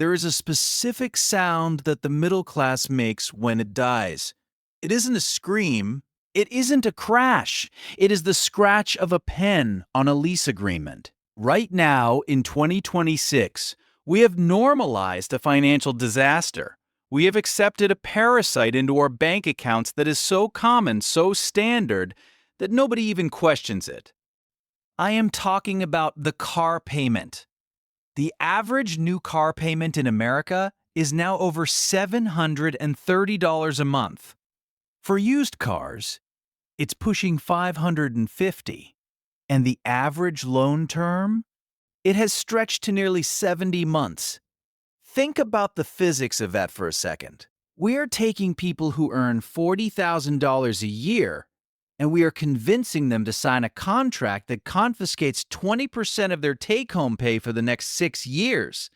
There is a specific sound that the middle class makes when it dies. It isn't a scream. It isn't a crash. It is the scratch of a pen on a lease agreement. Right now, in 2026, we have normalized a financial disaster. We have accepted a parasite into our bank accounts that is so common, so standard, that nobody even questions it. I am talking about the car payment. The average new car payment in America is now over $730 a month. For used cars, it's pushing $550. And the average loan term? It has stretched to nearly 70 months. Think about the physics of that for a second. We are taking people who earn $40,000 a year and we are convincing them to sign a contract that confiscates 20% of their take-home pay for the next 6 years,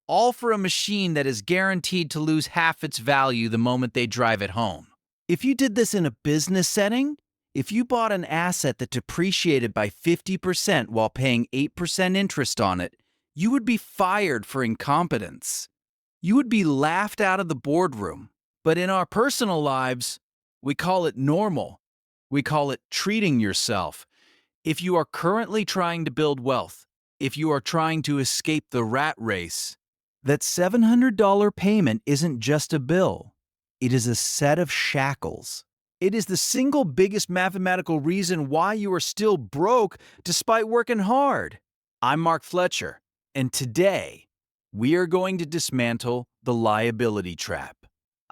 all for a machine that is guaranteed to lose half its value the moment they drive it home. If you did this in a business setting, if you bought an asset that depreciated by 50% while paying 8% interest on it, you would be fired for incompetence. You would be laughed out of the boardroom. But in our personal lives, we call it normal. We call it treating yourself. If you are currently trying to build wealth, if you are trying to escape the rat race, that $700 payment isn't just a bill. It is a set of shackles. It is the single biggest mathematical reason why you are still broke despite working hard. I'm Mark Fletcher, and today we are going to dismantle the liability trap.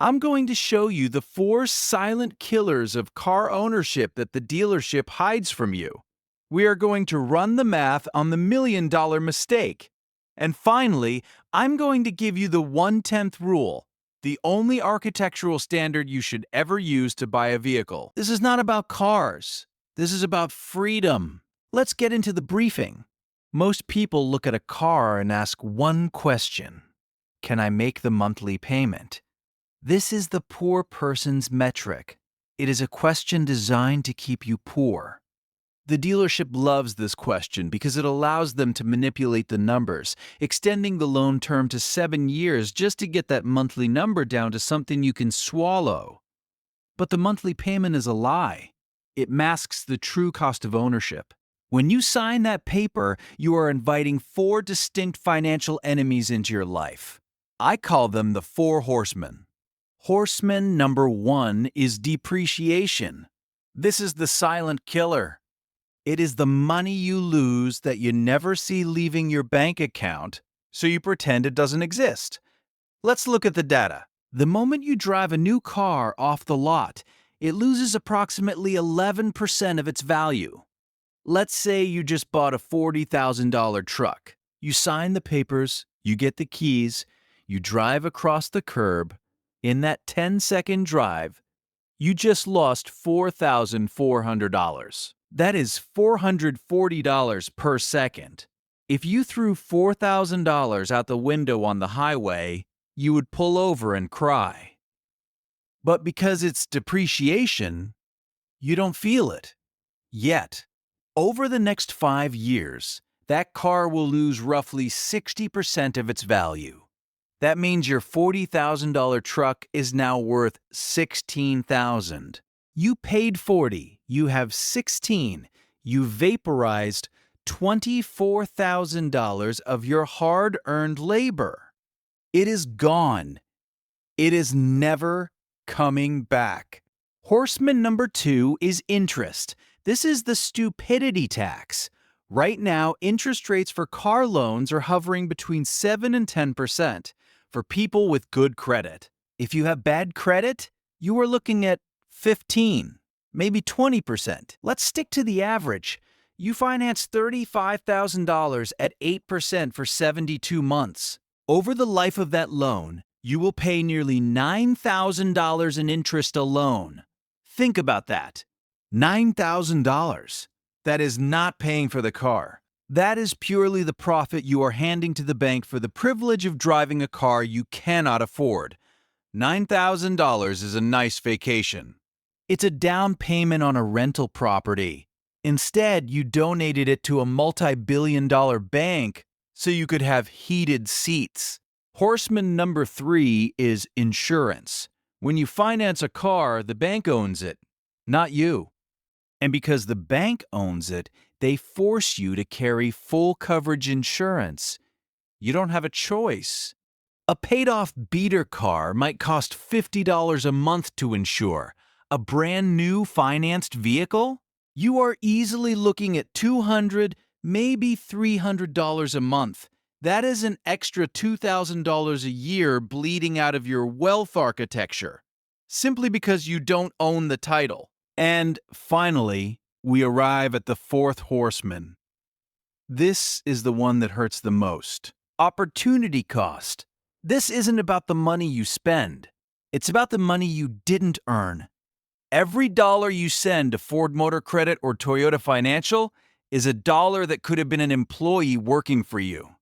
I'm going to show you the 4 silent killers of car ownership that the dealership hides from you. We are going to run the math on the $1,000,000 mistake. And finally, I'm going to give you the 1/10th rule, the only architectural standard you should ever use to buy a vehicle. This is not about cars. This is about freedom. Let's get into the briefing. Most people look at a car and ask one question: can I make the monthly payment? This is the poor person's metric. It is a question designed to keep you poor. The dealership loves this question because it allows them to manipulate the numbers, extending the loan term to 7 years just to get that monthly number down to something you can swallow. But the monthly payment is a lie. It masks the true cost of ownership. When you sign that paper, you are inviting 4 distinct financial enemies into your life. I call them the 4 horsemen. Horseman number 1 is depreciation. This is the silent killer. It is the money you lose that you never see leaving your bank account, so you pretend it doesn't exist. Let's look at the data. The moment you drive a new car off the lot, it loses approximately 11% of its value. Let's say you just bought a $40,000 truck. You sign the papers, you get the keys, you drive across the curb. In that 10-second drive, you just lost $4,400. That is $440 per second. If you threw $4,000 out the window on the highway, you would pull over and cry. But because it's depreciation, you don't feel it. Yet, over the next 5 years, that car will lose roughly 60% of its value. That means your $40,000 truck is now worth $16,000. You paid $40, you have $16. You vaporized $24,000 of your hard-earned labor. It is gone. It is never coming back. Horseman number 2 is interest. This is the stupidity tax. Right now, interest rates for car loans are hovering between 7 and 10% for people with good credit. If you have bad credit, you are looking at 15, maybe 20%. Let's stick to the average. You finance $35,000 at 8% for 72 months. Over the life of that loan, you will pay nearly $9,000 in interest alone. Think about that. $9,000. That is not paying for the car. That is purely the profit you are handing to the bank for the privilege of driving a car you cannot afford. $9,000 is a nice vacation. It's a down payment on a rental property. Instead, you donated it to a multi-billion-dollar bank so you could have heated seats. Horseman number 3 is insurance. When you finance a car, the bank owns it, not you. And because the bank owns it, they force you to carry full coverage insurance. You don't have a choice. A paid-off beater car might cost $50 a month to insure. A brand new financed vehicle? You are easily looking at $200, maybe $300 a month. That is an extra $2,000 a year bleeding out of your wealth architecture, simply because you don't own the title. And finally, we arrive at the fourth horseman. This is the one that hurts the most. Opportunity cost. This isn't about the money you spend. It's about the money you didn't earn. Every dollar you send to Ford Motor Credit or Toyota Financial is a dollar that could have been an employee working for you.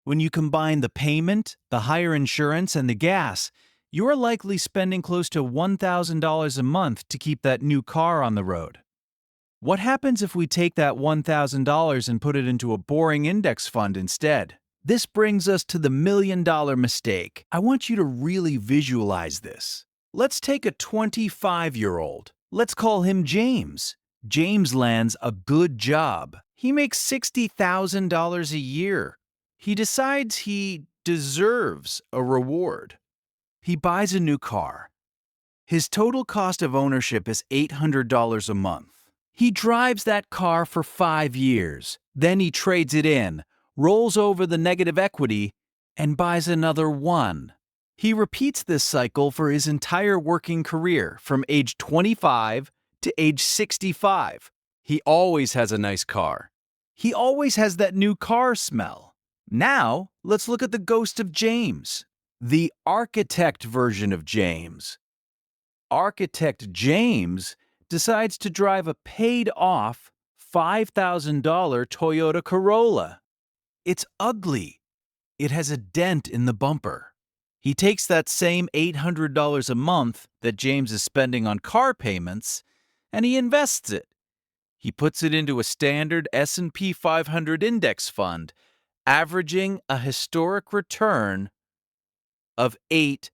When you combine the payment, the higher insurance, and the gas, you are likely spending close to $1,000 a month to keep that new car on the road. What happens if we take that $1,000 and put it into a boring index fund instead? This brings us to the $1,000,000 mistake. I want you to really visualize this. Let's take a 25-year-old. Let's call him James. James lands a good job. He makes $60,000 a year. He decides he deserves a reward. He buys a new car. His total cost of ownership is $800 a month. He drives that car for 5 years. Then he trades it in, rolls over the negative equity, and buys another one. He repeats this cycle for his entire working career from age 25 to age 65. He always has a nice car. He always has that new car smell. Now, let's look at the ghost of James, the architect version of James. Architect James decides to drive a paid-off $5,000 Toyota Corolla. It's ugly. It has a dent in the bumper. He takes that same $800 a month that James is spending on car payments, and he invests it. He puts it into a standard S&P 500 index fund, averaging a historic return of 8%.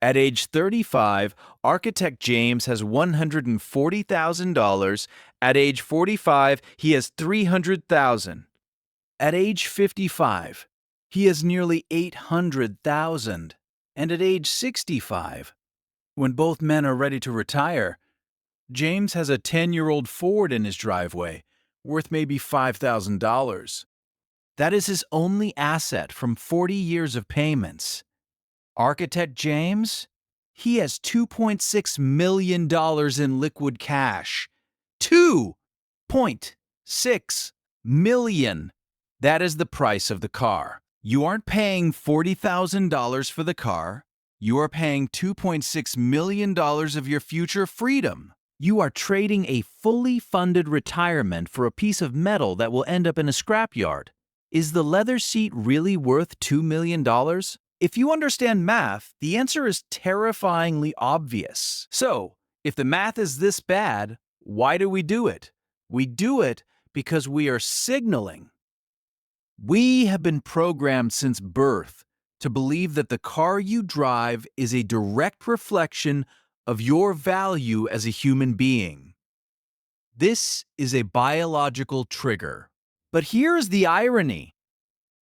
At age 35, Architect James has $140,000. At age 45, he has $300,000. At age 55, he has nearly $800,000. And at age 65, when both men are ready to retire, James has a 10-year-old Ford in his driveway, worth maybe $5,000. That is his only asset from 40 years of payments. Architect James? He has $2.6 million in liquid cash. $2.6 million. That is the price of the car. You aren't paying $40,000 for the car. You are paying $2.6 million of your future freedom. You are trading a fully funded retirement for a piece of metal that will end up in a scrapyard. Is the leather seat really worth $2 million? If you understand math, the answer is terrifyingly obvious. So, if the math is this bad, why do we do it? We do it because we are signaling. We have been programmed since birth to believe that the car you drive is a direct reflection of your value as a human being. This is a biological trigger. But here's the irony.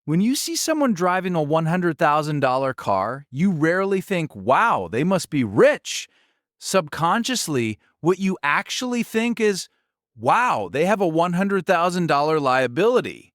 When you see someone driving a $100,000 car, you rarely think, wow, they must be rich. Subconsciously, what you actually think is, wow, they have a $100,000 liability.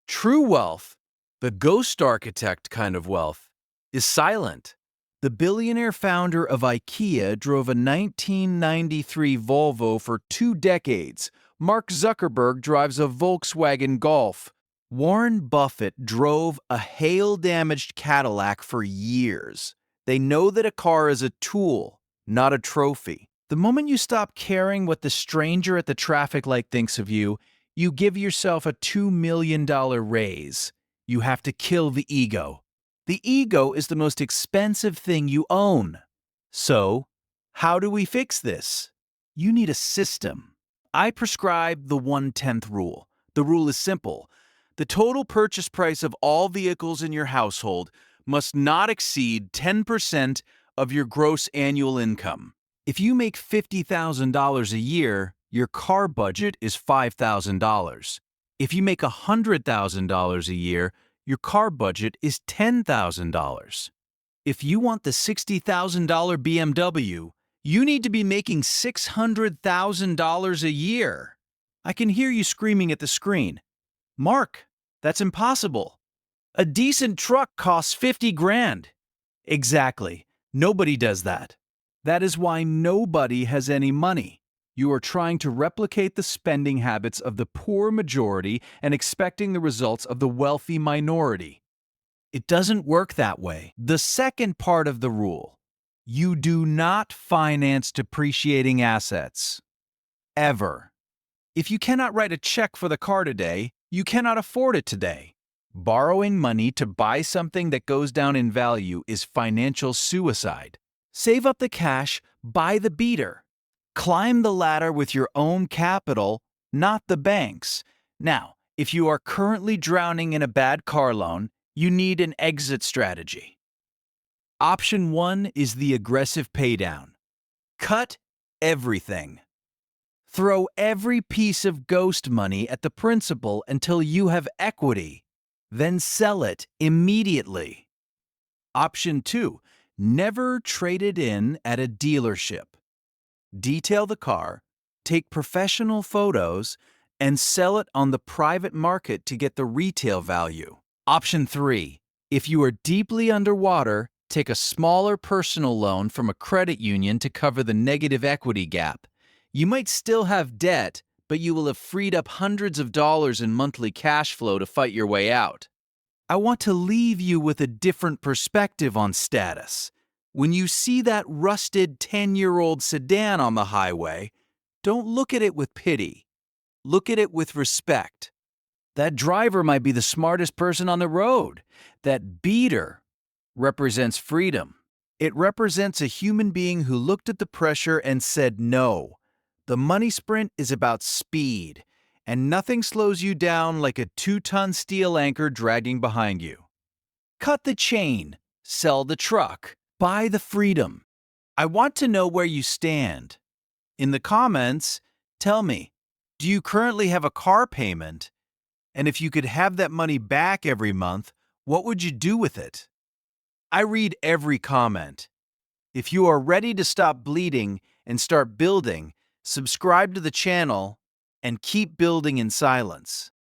True wealth, the ghost architect kind of wealth, is silent. The billionaire founder of IKEA drove a 1993 Volvo for 2 decades. Mark Zuckerberg drives a Volkswagen Golf. Warren Buffett drove a hail-damaged Cadillac for years. They know that a car is a tool, not a trophy. The moment you stop caring what the stranger at the traffic light thinks of you, you give yourself a $2 million raise. You have to kill the ego. The ego is the most expensive thing you own. So, how do we fix this? You need a system. I prescribe the 1/10 rule. The rule is simple. The total purchase price of all vehicles in your household must not exceed 10% of your gross annual income. If you make $50,000 a year, your car budget is $5,000. If you make $100,000 a year, your car budget is $10,000. If you want the $60,000 BMW, you need to be making $600,000 a year. I can hear you screaming at the screen. Mark, that's impossible. A decent truck costs 50 grand. Exactly. Nobody does that. That is why nobody has any money. You are trying to replicate the spending habits of the poor majority and expecting the results of the wealthy minority. It doesn't work that way. The second part of the rule: you do not finance depreciating assets. Ever. If you cannot write a check for the car today, you cannot afford it today. Borrowing money to buy something that goes down in value is financial suicide. Save up the cash, buy the beater. Climb the ladder with your own capital, not the bank's. Now, if you are currently drowning in a bad car loan, you need an exit strategy. Option 1 is the aggressive paydown. Cut everything. Throw every piece of ghost money at the principal until you have equity. Then sell it immediately. Option 2. Never trade it in at a dealership. Detail the car, take professional photos, and sell it on the private market to get the retail value. Option 3. If you are deeply underwater, take a smaller personal loan from a credit union to cover the negative equity gap. You might still have debt, but you will have freed up hundreds of dollars in monthly cash flow to fight your way out. I want to leave you with a different perspective on status. When you see that rusted 10-year-old sedan on the highway, don't look at it with pity. Look at it with respect. That driver might be the smartest person on the road. That beater represents freedom. It represents a human being who looked at the pressure and said no. The money sprint is about speed, and nothing slows you down like a 2-ton steel anchor dragging behind you. Cut the chain, sell the truck, buy the freedom. I want to know where you stand. In the comments, tell me, do you currently have a car payment? And if you could have that money back every month, what would you do with it? I read every comment. If you are ready to stop bleeding and start building, subscribe to the channel and keep building in silence.